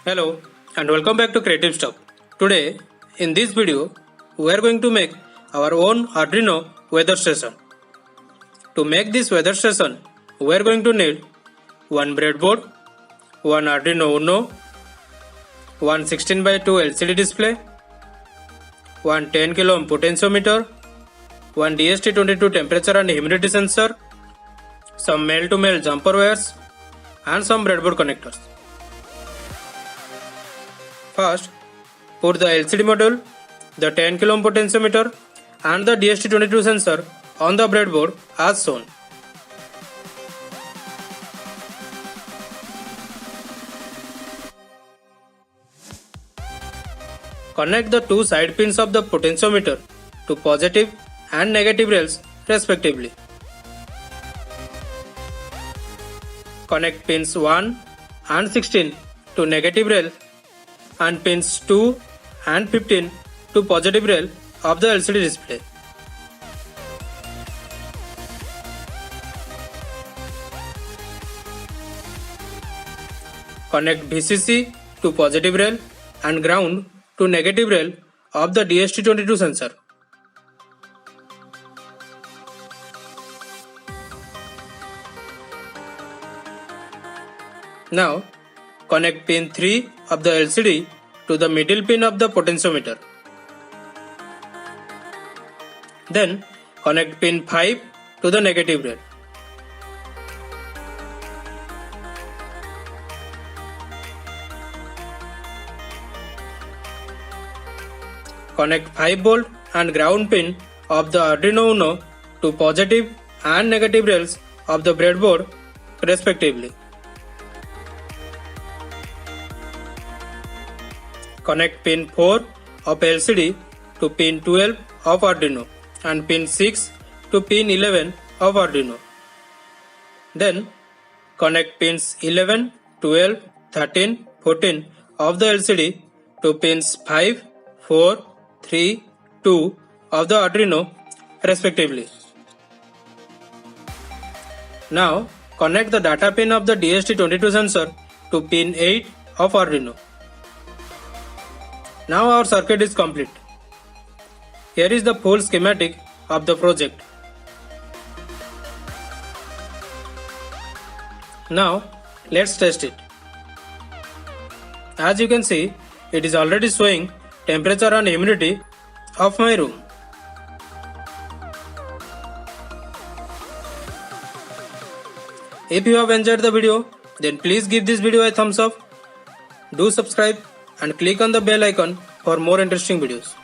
Hello and welcome back to Creative Stuff. Today in this video we are going to make our own Arduino weather station. To make this weather station we are going to need one breadboard, one Arduino Uno, one 16x2 LCD display, one 10 kilo ohm potentiometer, one DST22 temperature and humidity sensor, some male-to-male jumper wires and some breadboard connectors. First, put the LCD module, the 10 kilo ohm potentiometer and the DST22 sensor on the breadboard as shown. Connect the two side pins of the potentiometer to positive and negative rails respectively. Connect pins 1 and 16 to negative rail and pins 2 and 15 to positive rail of the LCD display. Connect VCC to positive rail and ground to negative rail of the DST22 sensor. Now, connect pin 3 of the LCD to the middle pin of the potentiometer. Then, connect pin 5 to the negative rail. Connect 5 volt and ground pin of the Arduino Uno to positive and negative rails of the breadboard respectively. Connect pin 4 of LCD to pin 12 of Arduino and pin 6 to pin 11 of Arduino. Then connect pins 11, 12, 13, 14 of the LCD to pins 5, 4, 3, 2 of the Arduino respectively. Now connect the data pin of the DST22 sensor to pin 8 of Arduino. Now our circuit is complete. Here is the full schematic of the project. Now let's test it. As you can see, it is already showing temperature and humidity of my room. If you have enjoyed the video, then please give this video a thumbs up. Do subscribe and click on the bell icon for more interesting videos.